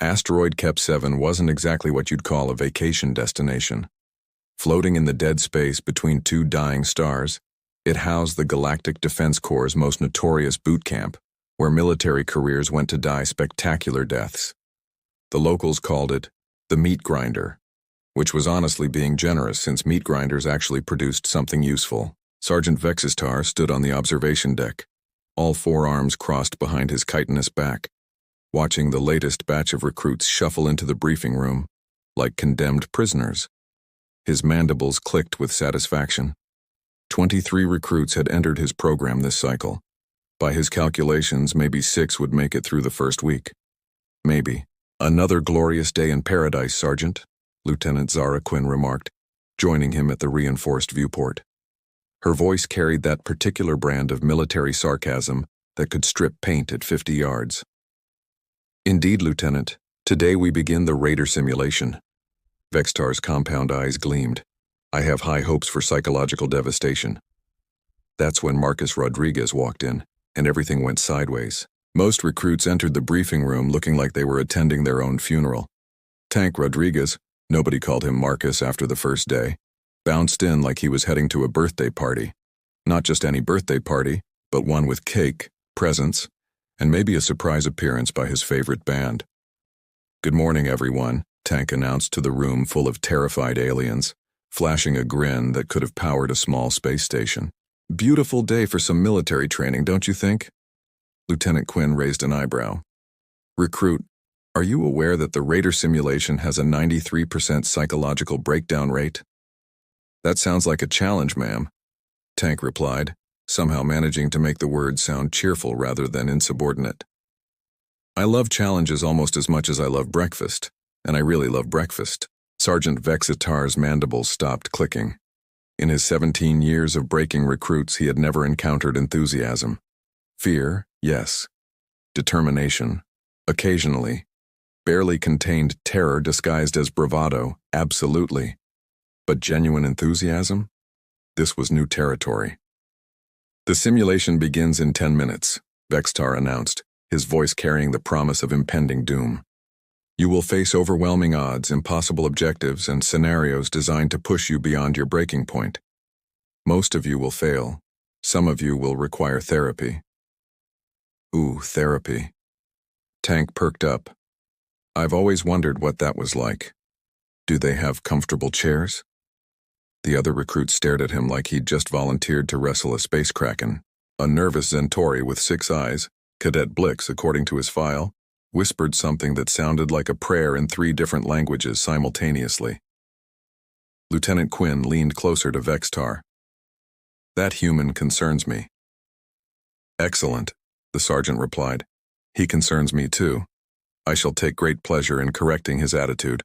Asteroid Kep-7 wasn't exactly what you'd call a vacation destination. Floating in the dead space between two dying stars, it housed the Galactic Defense Corps' most notorious boot camp, where military careers went to die spectacular deaths. The locals called it the meat grinder, which was honestly being generous since meat grinders actually produced something useful. Sergeant Vexistar stood on the observation deck, all four arms crossed behind his chitinous back, watching the latest batch of recruits shuffle into the briefing room like condemned prisoners. His mandibles clicked with satisfaction. 23 recruits had entered his program this cycle. By his calculations, maybe 6 would make it through the first week. Maybe. Another glorious day in paradise, Sergeant, Lieutenant Zara Quinn remarked, joining him at the reinforced viewport. Her voice carried that particular brand of military sarcasm that could strip paint at 50 yards. Indeed, Lieutenant, today we begin the Raider simulation. Vextar's compound eyes gleamed. I have high hopes for psychological devastation. That's when Marcus Rodriguez walked in, and everything went sideways. Most recruits entered the briefing room looking like they were attending their own funeral. Tank Rodriguez, nobody called him Marcus after the first day, bounced in like he was heading to a birthday party. Not just any birthday party, but one with cake, presents, and maybe a surprise appearance by his favorite band. Good morning, everyone, Tank announced to the room full of terrified aliens, flashing a grin that could have powered a small space station. Beautiful day for some military training, don't you think? Lieutenant Quinn raised an eyebrow. Recruit, are you aware that the Raider simulation has a 93% psychological breakdown rate? That sounds like a challenge, ma'am, Tank replied, somehow managing to make the words sound cheerful rather than insubordinate. I love challenges almost as much as I love breakfast, and I really love breakfast. Sergeant Vexitar's mandibles stopped clicking. In his 17 years of breaking recruits, he had never encountered enthusiasm. Fear, yes. Determination, occasionally. Barely contained terror disguised as bravado, absolutely. But genuine enthusiasm? This was new territory. The simulation begins in 10 minutes, Vextar announced, his voice carrying the promise of impending doom. You will face overwhelming odds, impossible objectives, and scenarios designed to push you beyond your breaking point. Most of you will fail. Some of you will require therapy. Ooh, therapy. Tank perked up. I've always wondered what that was like. Do they have comfortable chairs? The other recruits stared at him like he'd just volunteered to wrestle a space kraken. A nervous Centauri with 6 eyes, Cadet Blix according to his file, whispered something that sounded like a prayer in 3 different languages simultaneously. Lieutenant Quinn leaned closer to Vextar. That human concerns me. Excellent, the sergeant replied. He concerns me too. I shall take great pleasure in correcting his attitude.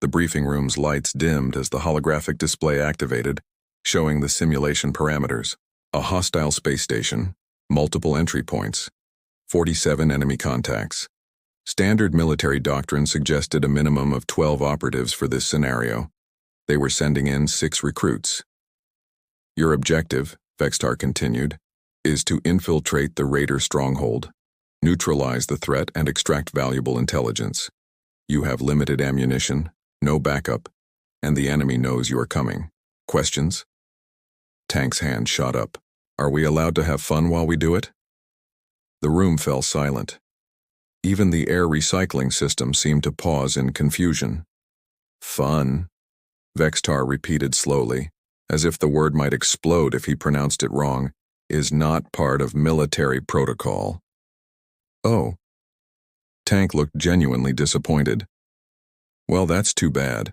The briefing room's lights dimmed as the holographic display activated, showing the simulation parameters. A hostile space station, multiple entry points, 47 enemy contacts. Standard military doctrine suggested a minimum of 12 operatives for this scenario. They were sending in 6 recruits. Your objective, Vextar continued, is to infiltrate the Raider stronghold, neutralize the threat, and extract valuable intelligence. You have limited ammunition, no backup, and the enemy knows you are coming. Questions? Tank's hand shot up. Are we allowed to have fun while we do it? The room fell silent. Even the air recycling system seemed to pause in confusion. Fun, Vextar repeated slowly, as if the word might explode if he pronounced it wrong, is not part of military protocol. Oh. Tank looked genuinely disappointed. Well, that's too bad.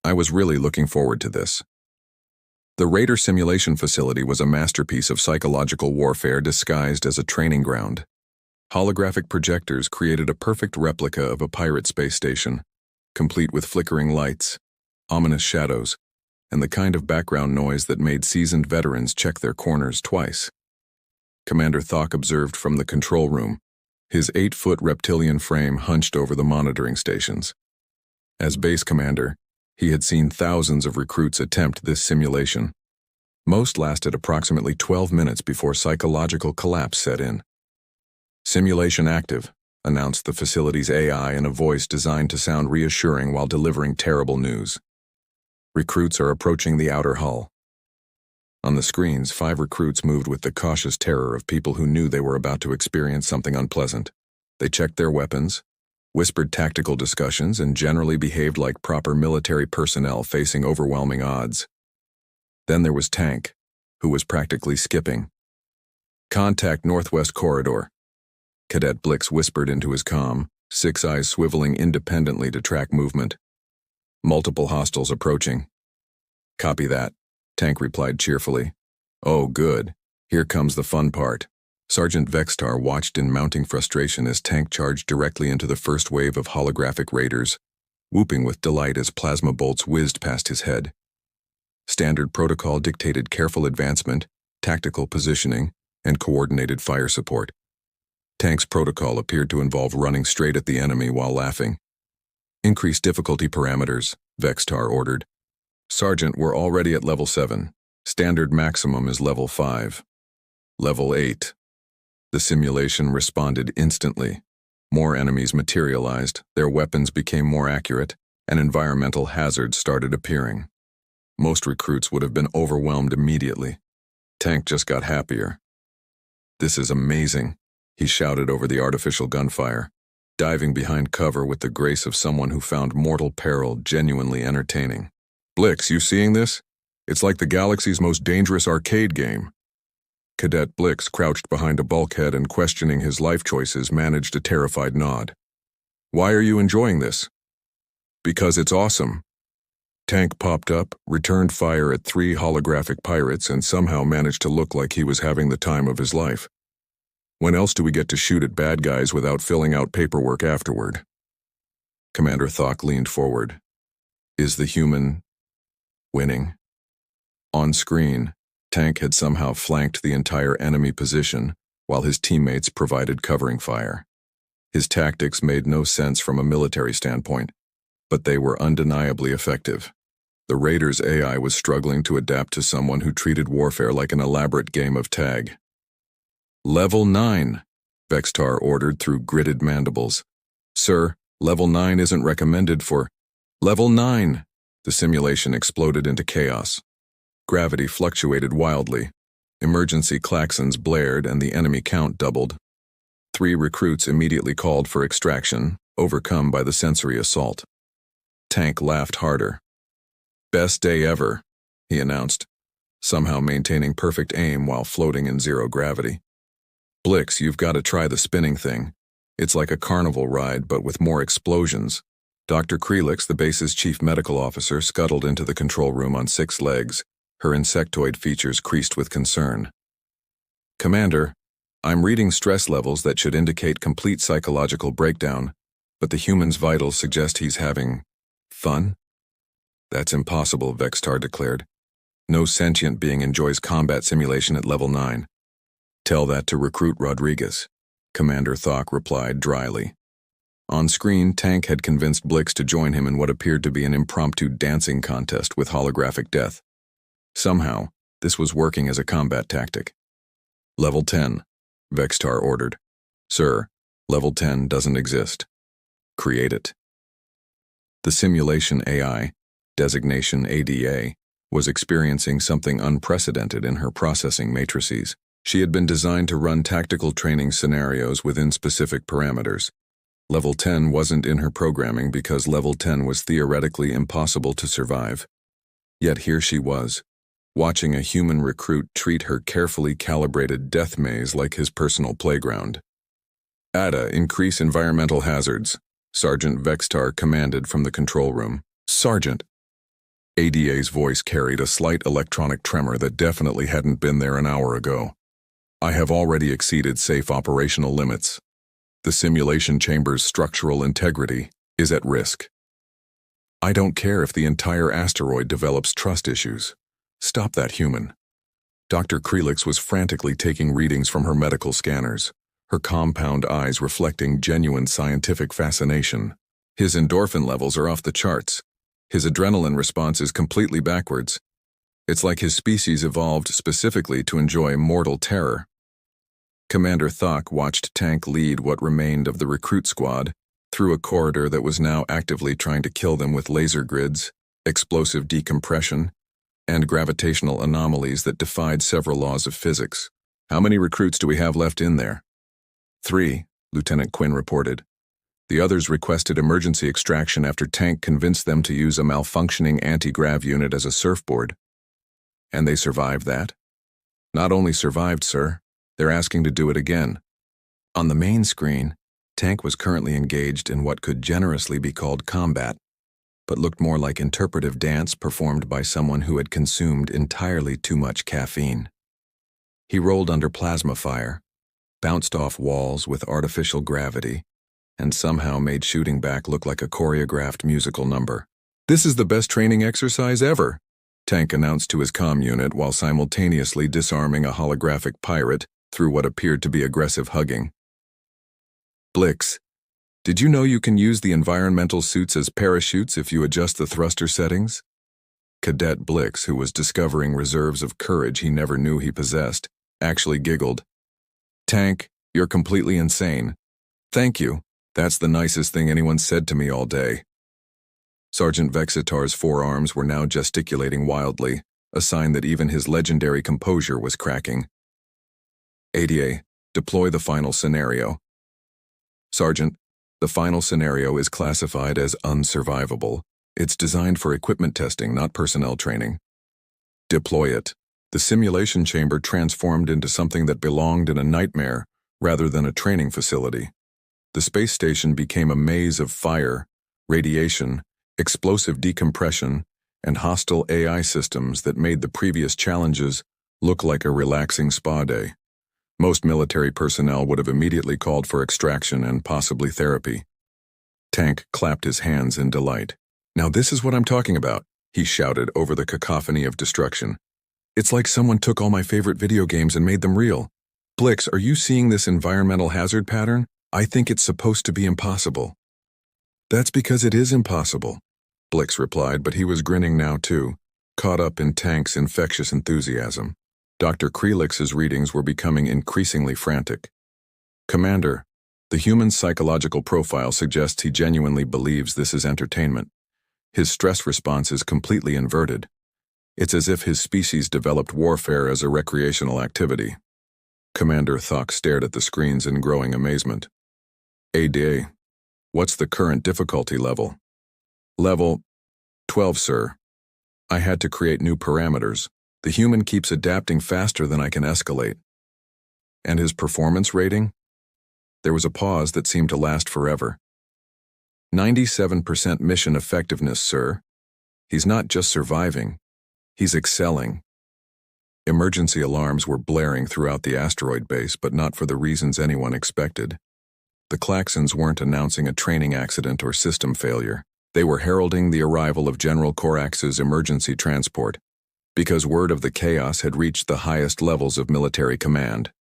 I was really looking forward to this. The Raider simulation facility was a masterpiece of psychological warfare disguised as a training ground. Holographic projectors created a perfect replica of a pirate space station, complete with flickering lights, ominous shadows, and the kind of background noise that made seasoned veterans check their corners twice. Commander Thok observed from the control room, his 8-foot reptilian frame hunched over the monitoring stations. As base commander, he had seen thousands of recruits attempt this simulation. Most lasted approximately 12 minutes before psychological collapse set in. Simulation active, announced the facility's AI in a voice designed to sound reassuring while delivering terrible news. Recruits are approaching the outer hull. On the screens, 5 recruits moved with the cautious terror of people who knew they were about to experience something unpleasant. They checked their weapons, whispered tactical discussions, and generally behaved like proper military personnel facing overwhelming odds. Then there was Tank, who was practically skipping. "Contact Northwest Corridor," Cadet Blix whispered into his comm, 6 eyes swiveling independently to track movement. "Multiple hostiles approaching." "Copy that," Tank replied cheerfully. "Oh, good. Here comes the fun part." Sergeant Vextar watched in mounting frustration as Tank charged directly into the first wave of holographic raiders, whooping with delight as plasma bolts whizzed past his head. Standard protocol dictated careful advancement, tactical positioning, and coordinated fire support. Tank's protocol appeared to involve running straight at the enemy while laughing. "Increase difficulty parameters," Vextar ordered. "Sergeant, we're already at level 7. Standard maximum is level 5. Level 8. The simulation responded instantly. More enemies materialized, their weapons became more accurate, and environmental hazards started appearing. Most recruits would have been overwhelmed immediately. Tank just got happier. "This is amazing," he shouted over the artificial gunfire, diving behind cover with the grace of someone who found mortal peril genuinely entertaining. "Blix, you seeing this? It's like the galaxy's most dangerous arcade game." Cadet Blix, crouched behind a bulkhead and questioning his life choices, managed a terrified nod. "Why are you enjoying this?" "Because it's awesome." Tank popped up, returned fire at 3 holographic pirates, and somehow managed to look like he was having the time of his life. "When else do we get to shoot at bad guys without filling out paperwork afterward?" Commander Thok leaned forward. "Is the human winning?" On screen, Tank had somehow flanked the entire enemy position, while his teammates provided covering fire. His tactics made no sense from a military standpoint, but they were undeniably effective. The Raiders' AI was struggling to adapt to someone who treated warfare like an elaborate game of tag. "Level 9, Vextar ordered through gritted mandibles. "Sir, level 9 isn't recommended for—" "Level 9! The simulation exploded into chaos. Gravity fluctuated wildly. Emergency klaxons blared and the enemy count doubled. 3 recruits immediately called for extraction, overcome by the sensory assault. Tank laughed harder. "Best day ever," he announced, somehow maintaining perfect aim while floating in zero gravity. "Blix, you've got to try the spinning thing. It's like a carnival ride, but with more explosions." Dr. Krelix, the base's chief medical officer, scuttled into the control room on 6 legs, her insectoid features creased with concern. "Commander, I'm reading stress levels that should indicate complete psychological breakdown, but the human's vitals suggest he's having fun?" "That's impossible," Vextar declared. "No sentient being enjoys combat simulation at level 9. "Tell that to Recruit Rodriguez," Commander Thok replied dryly. On screen, Tank had convinced Blix to join him in what appeared to be an impromptu dancing contest with holographic death. Somehow, this was working as a combat tactic. "Level 10, Vextar ordered. "Sir, level 10 doesn't exist. Create it." The simulation AI, designation ADA, was experiencing something unprecedented in her processing matrices. She had been designed to run tactical training scenarios within specific parameters. Level 10 wasn't in her programming because level 10 was theoretically impossible to survive. Yet here she was, watching a human recruit treat her carefully calibrated death maze like his personal playground. "ADA, increase environmental hazards," Sergeant Vextar commanded from the control room. "Sergeant." ADA's voice carried a slight electronic tremor that definitely hadn't been there an hour ago. "I have already exceeded safe operational limits. The simulation chamber's structural integrity is at risk. I don't care if the entire asteroid develops trust issues. Stop that human." Dr. Krelix was frantically taking readings from her medical scanners, her compound eyes reflecting genuine scientific fascination. His endorphin levels are off the charts. His adrenaline response is completely backwards. It's like his species evolved specifically to enjoy mortal terror. Commander Thok watched Tank lead what remained of the recruit squad through a corridor that was now actively trying to kill them with laser grids, explosive decompression, and gravitational anomalies that defied several laws of physics. "How many recruits do we have left in there?" "3, Lieutenant Quinn reported. The others requested emergency extraction after Tank convinced them to use a malfunctioning anti-grav unit as a surfboard." "And they survived that?" "Not only survived, sir, they're asking to do it again." On the main screen, Tank was currently engaged in what could generously be called combat, but looked more like interpretive dance performed by someone who had consumed entirely too much caffeine. He rolled under plasma fire, bounced off walls with artificial gravity, and somehow made shooting back look like a choreographed musical number. "This is the best training exercise ever," Tank announced to his comm unit while simultaneously disarming a holographic pirate through what appeared to be aggressive hugging. "Blix, did you know you can use the environmental suits as parachutes if you adjust the thruster settings?" Cadet Blix, who was discovering reserves of courage he never knew he possessed, actually giggled. "Tank, you're completely insane. Thank you. That's the nicest thing anyone said to me all day." Sergeant Vexitar's forearms were now gesticulating wildly, a sign that even his legendary composure was cracking. "ADA, deploy the final scenario." "Sergeant, the final scenario is classified as unsurvivable. It's designed for equipment testing, not personnel training." "Deploy it." The simulation chamber transformed into something that belonged in a nightmare rather than a training facility. The space station became a maze of fire, radiation, explosive decompression, and hostile AI systems that made the previous challenges look like a relaxing spa day. Most military personnel would have immediately called for extraction and possibly therapy. Tank clapped his hands in delight. "Now this is what I'm talking about," he shouted over the cacophony of destruction. "It's like someone took all my favorite video games and made them real. Blix, are you seeing this environmental hazard pattern? I think it's supposed to be impossible." "That's because it is impossible," Blix replied, but he was grinning now too, caught up in Tank's infectious enthusiasm. Dr. Krelix's readings were becoming increasingly frantic. "Commander, the human psychological profile suggests he genuinely believes this is entertainment. His stress response is completely inverted. It's as if his species developed warfare as a recreational activity." Commander Thok stared at the screens in growing amazement. "ADA, what's the current difficulty level?" "Level 12, sir. I had to create new parameters. The human keeps adapting faster than I can escalate." "And his performance rating?" There was a pause that seemed to last forever. 97% mission effectiveness, sir. He's not just surviving. He's excelling." Emergency alarms were blaring throughout the asteroid base, but not for the reasons anyone expected. The klaxons weren't announcing a training accident or system failure. They were heralding the arrival of General Corax's emergency transport, because word of the chaos had reached the highest levels of military command.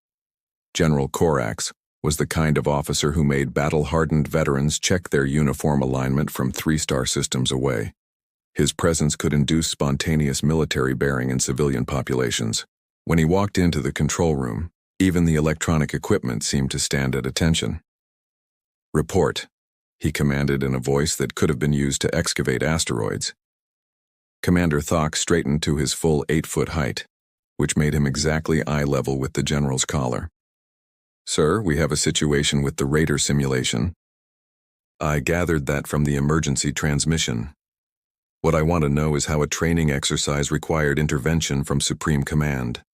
General Corax was the kind of officer who made battle-hardened veterans check their uniform alignment from 3-star systems away. His presence could induce spontaneous military bearing in civilian populations. When he walked into the control room, even the electronic equipment seemed to stand at attention. "Report," he commanded in a voice that could have been used to excavate asteroids. Commander Thok straightened to his full 8-foot height, which made him exactly eye level with the general's collar. "Sir, we have a situation with the Raider simulation." "I gathered that from the emergency transmission. What I want to know is how a training exercise required intervention from Supreme Command."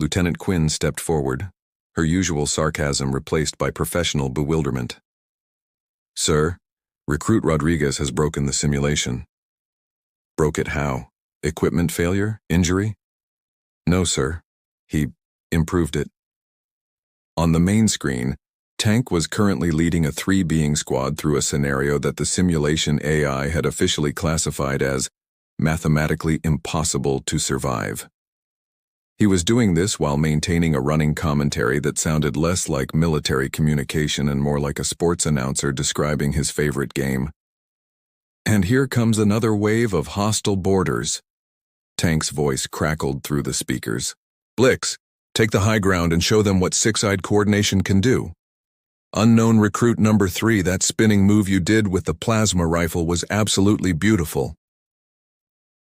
Lieutenant Quinn stepped forward, her usual sarcasm replaced by professional bewilderment. "Sir, Recruit Rodriguez has broken the simulation." "Broke it how? Equipment failure? Injury?" "No, sir. He improved it." On the main screen, Tank was currently leading a 3-being squad through a scenario that the simulation AI had officially classified as mathematically impossible to survive. He was doing this while maintaining a running commentary that sounded less like military communication and more like a sports announcer describing his favorite game. "And here comes another wave of hostile boarders." Tank's voice crackled through the speakers. "Blix, Take the high ground and show them what six-eyed coordination can do. Unknown recruit number 3, that spinning move you did with the plasma rifle was absolutely beautiful.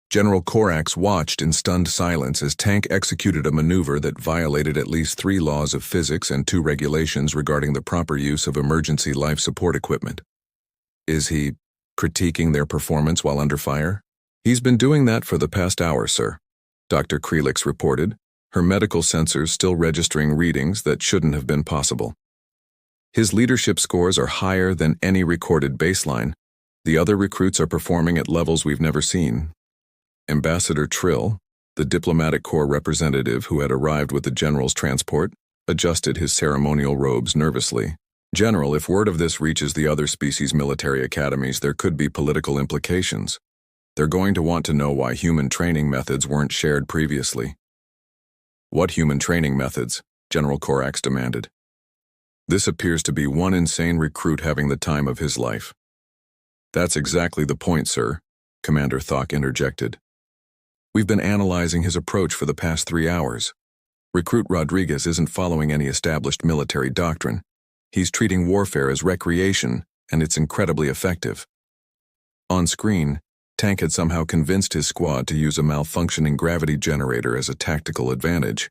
General Korax watched in stunned silence as Tank executed a maneuver that violated at least 3 laws of physics and 2 regulations regarding the proper use of emergency life support equipment. Is he critiquing their performance while under fire? He's been doing that for the past hour, sir, Dr. Krelix reported, her medical sensors still registering readings that shouldn't have been possible. His leadership scores are higher than any recorded baseline. The other recruits are performing at levels we've never seen. Ambassador Trill, the diplomatic corps representative who had arrived with the general's transport, adjusted his ceremonial robes nervously. General, if word of this reaches the other species military academies, there could be political implications. They're going to want to know why human training methods weren't shared previously. What human training methods? General Korax demanded. This appears to be one insane recruit having the time of his life. That's exactly the point, sir, Commander Thok interjected. We've been analyzing his approach for the past 3 hours. Recruit Rodriguez isn't following any established military doctrine. He's treating warfare as recreation, and it's incredibly effective. On screen, Tank had somehow convinced his squad to use a malfunctioning gravity generator as a tactical advantage.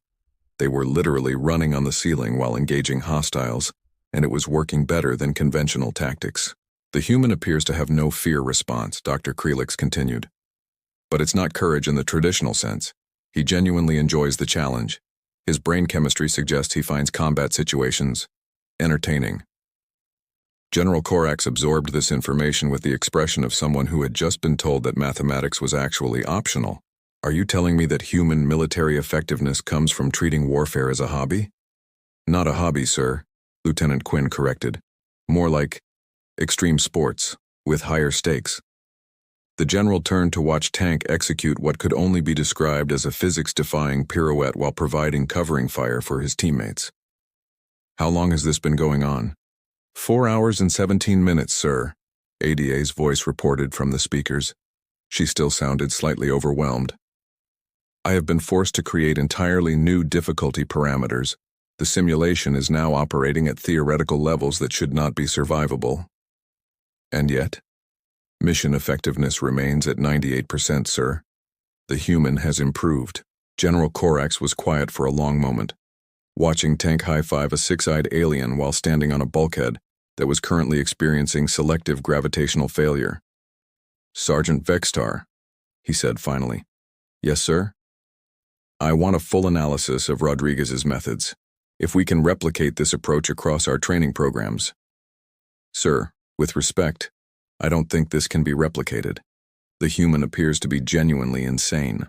They were literally running on the ceiling while engaging hostiles, and it was working better than conventional tactics. The human appears to have no fear response, Dr. Krelix continued. But it's not courage in the traditional sense. He genuinely enjoys the challenge. His brain chemistry suggests he finds combat situations entertaining. General Korax absorbed this information with the expression of someone who had just been told that mathematics was actually optional. Are you telling me that human military effectiveness comes from treating warfare as a hobby? Not a hobby, sir, Lieutenant Quinn corrected. More like extreme sports, with higher stakes. The general turned to watch Tank execute what could only be described as a physics-defying pirouette while providing covering fire for his teammates. How long has this been going on? 4 hours and 17 minutes, sir, ADA's voice reported from the speakers. She still sounded slightly overwhelmed. I have been forced to create entirely new difficulty parameters. The simulation is now operating at theoretical levels that should not be survivable. And yet, mission effectiveness remains at 98%, sir. The human has improved. General Korax was quiet for a long moment, watching Tank high-five a six-eyed alien while standing on a bulkhead that was currently experiencing selective gravitational failure. Sergeant Vextar, he said finally. Yes, sir? I want a full analysis of Rodriguez's methods, if we can replicate this approach across our training programs. Sir, with respect, I don't think this can be replicated. The human appears to be genuinely insane.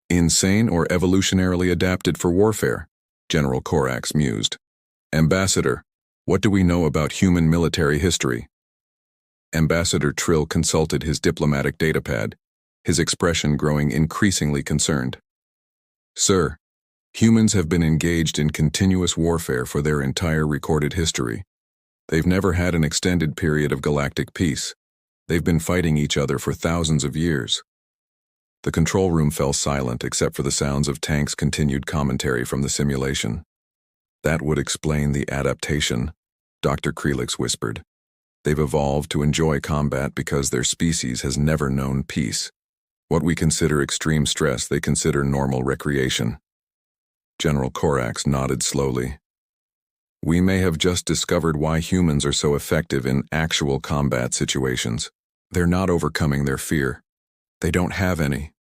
Insane or evolutionarily adapted for warfare? General Korax mused. Ambassador, what do we know about human military history? Ambassador Trill consulted his diplomatic datapad, his expression growing increasingly concerned. Sir, humans have been engaged in continuous warfare for their entire recorded history. They've never had an extended period of galactic peace. They've been fighting each other for thousands of years. The control room fell silent except for the sounds of Tank's continued commentary from the simulation. That would explain the adaptation, Dr. Krelix whispered. They've evolved to enjoy combat because their species has never known peace. What we consider extreme stress, they consider normal recreation. General Korax nodded slowly. We may have just discovered why humans are so effective in actual combat situations. They're not overcoming their fear. They don't have any.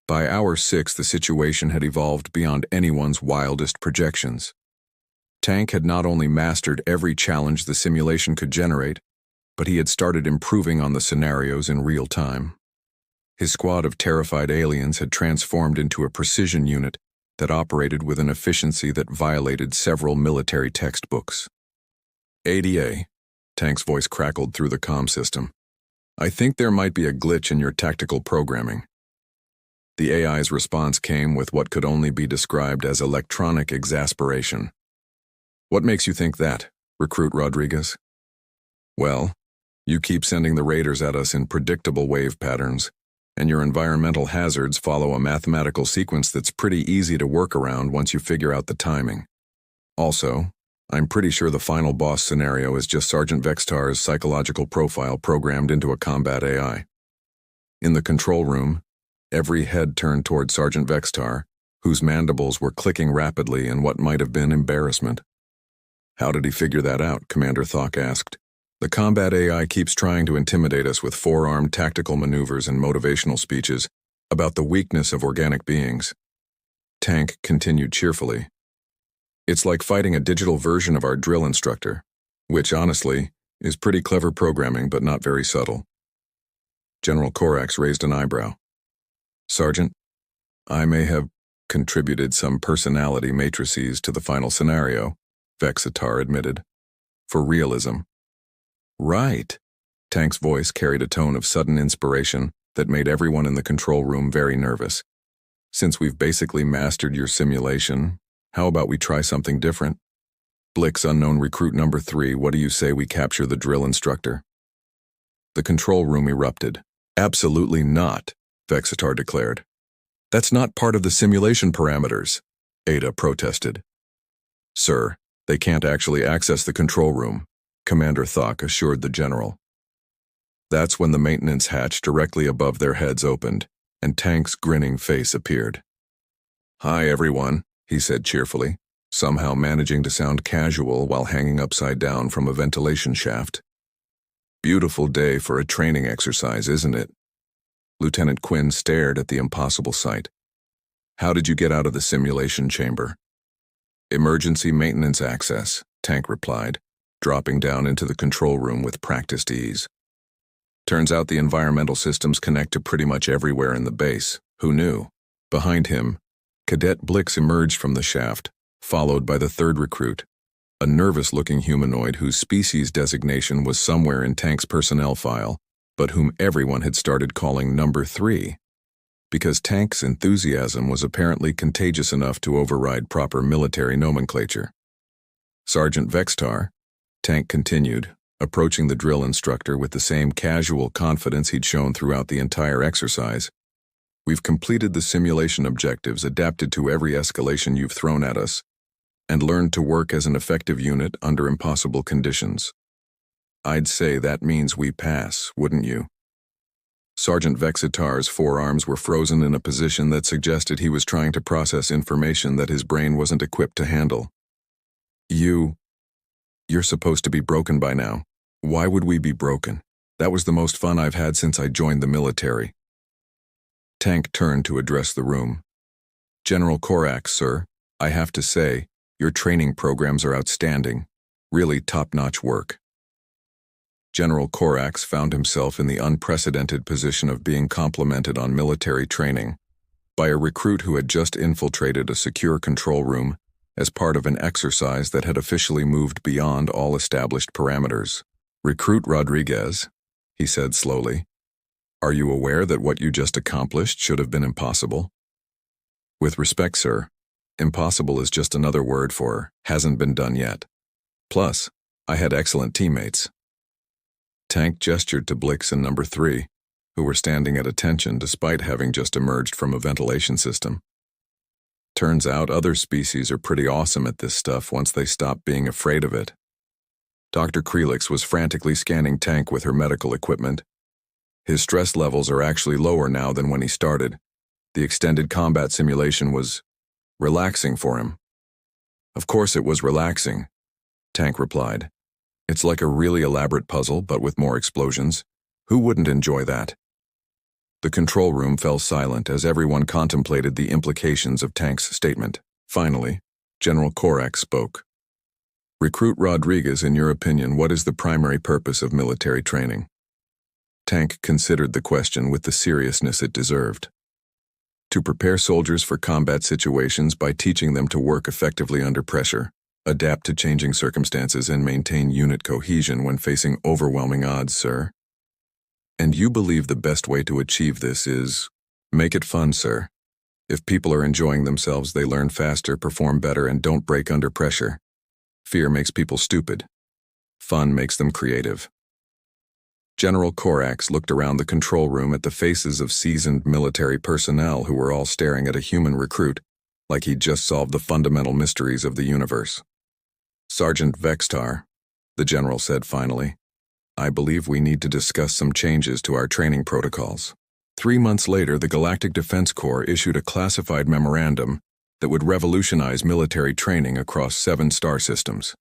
By hour 6, the situation had evolved beyond anyone's wildest projections. Tank had not only mastered every challenge the simulation could generate, but he had started improving on the scenarios in real time. His squad of terrified aliens had transformed into a precision unit that operated with an efficiency that violated several military textbooks. ADA, Tank's voice crackled through the comm system. I think there might be a glitch in your tactical programming. The AI's response came with what could only be described as electronic exasperation. What makes you think that, Recruit Rodriguez? Well, you keep sending the raiders at us in predictable wave patterns. and your environmental hazards follow a mathematical sequence that's pretty easy to work around once you figure out the timing. Also, I'm pretty sure the final boss scenario is just Sergeant Vextar's psychological profile programmed into a combat AI. In the control room, every head turned toward Sergeant Vextar, whose mandibles were clicking rapidly in what might have been embarrassment. "How did he figure that out?" Commander Thok asked. "The combat AI keeps trying to intimidate us with four-armed tactical maneuvers and motivational speeches about the weakness of organic beings." Tank continued cheerfully. "It's like fighting a digital version of our drill instructor, which, honestly, is pretty clever programming but not very subtle." General Korax raised an eyebrow. "Sergeant, I may have contributed some personality matrices to the final scenario," Vexitar admitted. "For realism." "Right." Tank's voice carried a tone of sudden inspiration that made everyone in the control room very nervous. "Since we've basically mastered your simulation, how about we try something different? Blix unknown recruit number 3, what do you say we capture the drill instructor?" The control room erupted. "Absolutely not," Vexitar declared. "That's not part of the simulation parameters," Ada protested. "Sir, they can't actually access the control room," Commander Thok assured the general. That's when the maintenance hatch directly above their heads opened, and Tank's grinning face appeared. "Hi, everyone," he said cheerfully, somehow managing to sound casual while hanging upside down from a ventilation shaft. "Beautiful day for a training exercise, isn't it?" Lieutenant Quinn stared at the impossible sight. "How did you get out of the simulation chamber?" "Emergency maintenance access," Tank replied, dropping down into the control room with practiced ease. "Turns out the environmental systems connect to pretty much everywhere in the base. Who knew?" Behind him, Cadet Blix emerged from the shaft, followed by the third recruit, a nervous-looking humanoid whose species designation was somewhere in Tank's personnel file, but whom everyone had started calling Number 3, because Tank's enthusiasm was apparently contagious enough to override proper military nomenclature. "Sergeant Vextar," Tank continued, approaching the drill instructor with the same casual confidence he'd shown throughout the entire exercise. "We've completed the simulation objectives adapted to every escalation you've thrown at us, and learned to work as an effective unit under impossible conditions. I'd say that means we pass, wouldn't you?" Sergeant Vexitar's forearms were frozen in a position that suggested he was trying to process information that his brain wasn't equipped to handle. You're supposed to be broken by now. Why would we be broken? That was the most fun I've had since I joined the military." Tank turned to address the room. "General Korax, sir, I have to say, your training programs are outstanding. Really top-notch work." General Korax found himself in the unprecedented position of being complimented on military training by a recruit who had just infiltrated a secure control room as part of an exercise that had officially moved beyond all established parameters. "Recruit Rodriguez," he said slowly, "are you aware that what you just accomplished should have been impossible?" "With respect, sir, impossible is just another word for hasn't been done yet. Plus, I had excellent teammates." Tank gestured to Blix and Number 3, who were standing at attention despite having just emerged from a ventilation system. "Turns out other species are pretty awesome at this stuff once they stop being afraid of it." Dr. Krelix was frantically scanning Tank with her medical equipment. His stress levels are actually lower now than when he started. The extended combat simulation was relaxing for him. "Of course it was relaxing," Tank replied. "It's like a really elaborate puzzle, but with more explosions. Who wouldn't enjoy that?" The control room fell silent as everyone contemplated the implications of Tank's statement. Finally, General Korax spoke. "Recruit Rodriguez, in your opinion, what is the primary purpose of military training?" Tank considered the question with the seriousness it deserved. "To prepare soldiers for combat situations by teaching them to work effectively under pressure, adapt to changing circumstances, and maintain unit cohesion when facing overwhelming odds, sir." "And you believe the best way to achieve this is make it fun, sir. If people are enjoying themselves, they learn faster, perform better, and don't break under pressure. Fear makes people stupid. Fun makes them creative." General Korax looked around the control room at the faces of seasoned military personnel who were all staring at a human recruit like he'd just solved the fundamental mysteries of the universe. "Sergeant Vextar," the general said finally, "I believe we need to discuss some changes to our training protocols." 3 months later, the Galactic Defense Corps issued a classified memorandum that would revolutionize military training across 7 star systems.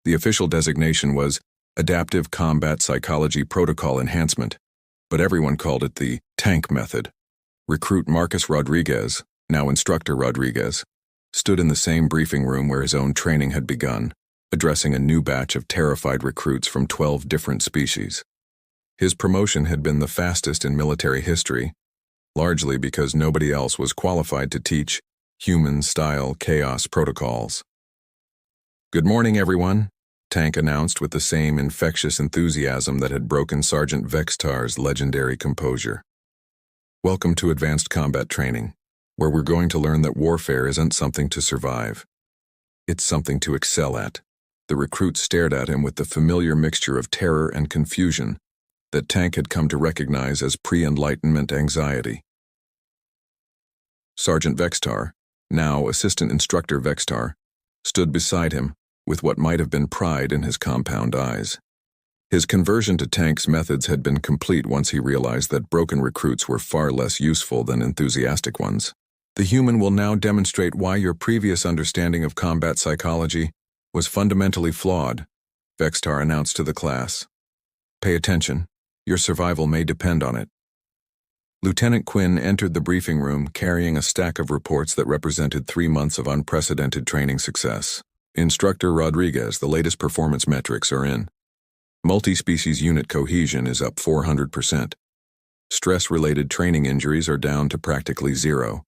The official designation was Adaptive Combat Psychology Protocol Enhancement, but everyone called it the tank method. Recruit Marcus Rodriguez, now Instructor Rodriguez, stood in the same briefing room where his own training had begun, addressing a new batch of terrified recruits from 12 different species. His promotion had been the fastest in military history, largely because nobody else was qualified to teach human-style chaos protocols. "Good morning, everyone," Tank announced with the same infectious enthusiasm that had broken Sergeant Vextar's legendary composure. "Welcome to Advanced Combat Training, where we're going to learn that warfare isn't something to survive. It's something to excel at." The recruit stared at him with the familiar mixture of terror and confusion that Tank had come to recognize as pre-enlightenment anxiety. Sergeant Vextar, now Assistant Instructor Vextar, stood beside him with what might have been pride in his compound eyes. His conversion to Tank's methods had been complete once he realized that broken recruits were far less useful than enthusiastic ones. "The human will now demonstrate why your previous understanding of combat psychology was fundamentally flawed," Vextar announced to the class. "Pay attention. Your survival may depend on it." Lieutenant Quinn entered the briefing room carrying a stack of reports that represented 3 months of unprecedented training success. "Instructor Rodriguez, the latest performance metrics are in. Multi-species unit cohesion is up 400%. Stress-related training injuries are down to practically 0.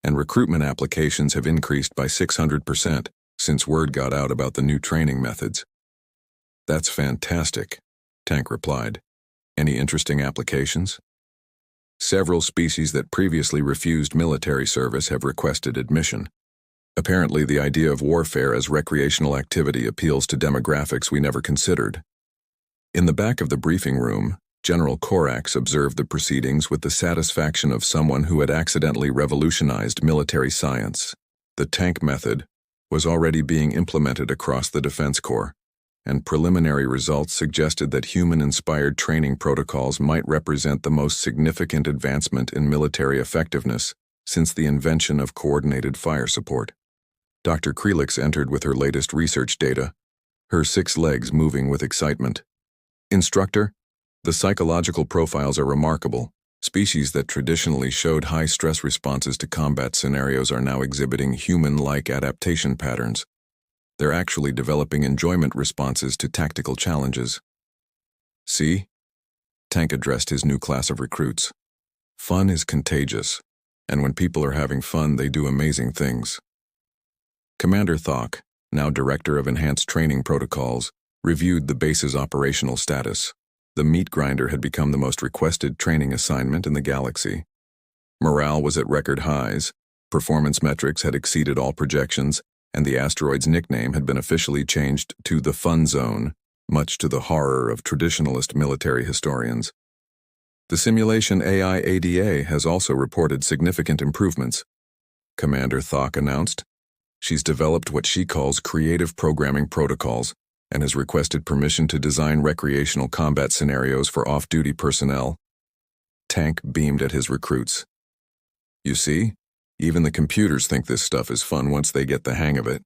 And recruitment applications have increased by 600% since word got out about the new training methods." "That's fantastic," Tank replied. "Any interesting applications?" "Several species that previously refused military service have requested admission. Apparently, the idea of warfare as recreational activity appeals to demographics we never considered." In the back of the briefing room, General Korax observed the proceedings with the satisfaction of someone who had accidentally revolutionized military science. The tank method was already being implemented across the Defense Corps, and preliminary results suggested that human-inspired training protocols might represent the most significant advancement in military effectiveness since the invention of coordinated fire support. Dr. Krelix entered with her latest research data, her 6 legs moving with excitement. "Instructor, the psychological profiles are remarkable. Species that traditionally showed high stress responses to combat scenarios are now exhibiting human-like adaptation patterns. They're actually developing enjoyment responses to tactical challenges." "See?" Tank addressed his new class of recruits. "Fun is contagious, and when people are having fun, they do amazing things." Commander Thok, now Director of Enhanced Training Protocols, reviewed the base's operational status. The meat grinder had become the most requested training assignment in the galaxy. Morale was at record highs, performance metrics had exceeded all projections, and the asteroid's nickname had been officially changed to the Fun Zone, much to the horror of traditionalist military historians. The simulation AI ADA has also reported significant improvements, Commander Thok announced. She's developed what she calls creative programming protocols and has requested permission to design recreational combat scenarios for off-duty personnel. Tank beamed at his recruits. "You see? Even the computers think this stuff is fun once they get the hang of it."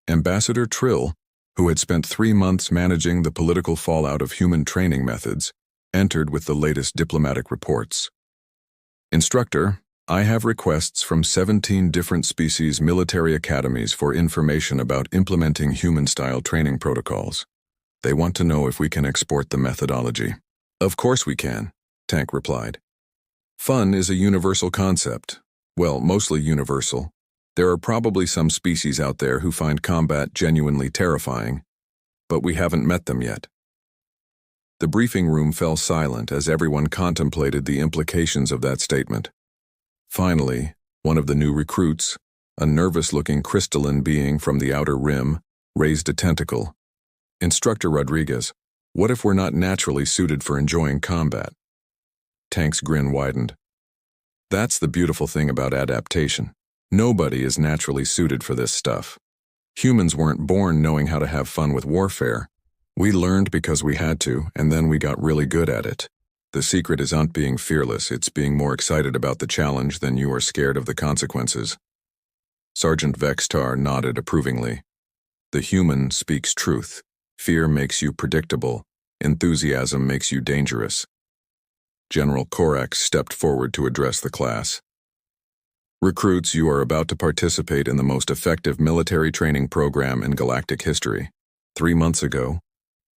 Ambassador Trill, who had spent 3 months managing the political fallout of human training methods, entered with the latest diplomatic reports. "Instructor, I have requests from 17 different species military academies for information about implementing human-style training protocols. They want to know if we can export the methodology." "Of course we can," Tank replied. "Fun is a universal concept. Well, mostly universal. There are probably some species out there who find combat genuinely terrifying, but we haven't met them yet." The briefing room fell silent as everyone contemplated the implications of that statement. Finally, one of the new recruits, a nervous-looking crystalline being from the outer rim, raised a tentacle. "Instructor Rodriguez, What if we're not naturally suited for enjoying combat? Tank's grin widened. That's the beautiful thing about adaptation. Nobody is naturally suited for this stuff. Humans weren't born knowing how to have fun with warfare. We learned because we had to, and then we got really good at it. The secret isn't being fearless, it's being more excited about the challenge than you are scared of the consequences. Sergeant Vextar nodded approvingly. The human speaks truth. Fear makes you predictable. Enthusiasm makes you dangerous. General Korax stepped forward to address the class. Recruits, you are about to participate in the most effective military training program in galactic history. 3 months ago,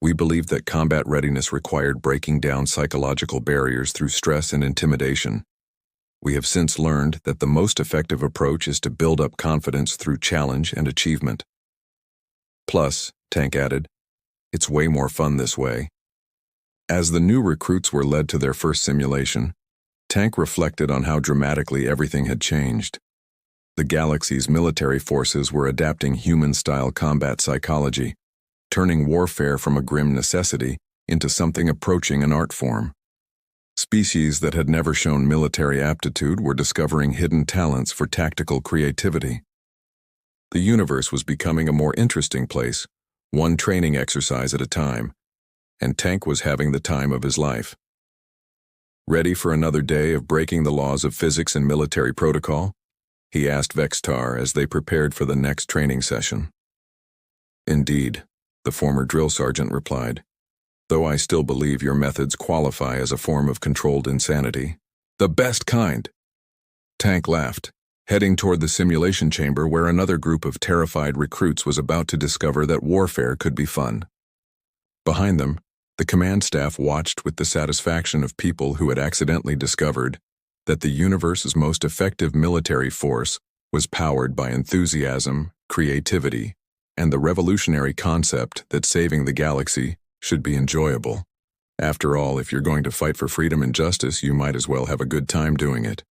we believed that combat readiness required breaking down psychological barriers through stress and intimidation. We have since learned that the most effective approach is to build up confidence through challenge and achievement. Plus, Tank added, it's way more fun this way. As the new recruits were led to their first simulation, Tank reflected on how dramatically everything had changed. The galaxy's military forces were adapting human-style combat psychology, turning warfare from a grim necessity into something approaching an art form. Species that had never shown military aptitude were discovering hidden talents for tactical creativity. The universe was becoming a more interesting place, one training exercise at a time, and Tank was having the time of his life. Ready for another day of breaking the laws of physics and military protocol? He asked Vextar as they prepared for the next training session. Indeed, the former drill sergeant replied, though I still believe your methods qualify as a form of controlled insanity. The best kind! Tank laughed, heading toward the simulation chamber where another group of terrified recruits was about to discover that warfare could be fun. Behind them, the command staff watched with the satisfaction of people who had accidentally discovered that the universe's most effective military force was powered by enthusiasm, creativity, and the revolutionary concept that saving the galaxy should be enjoyable. After all, if you're going to fight for freedom and justice, you might as well have a good time doing it.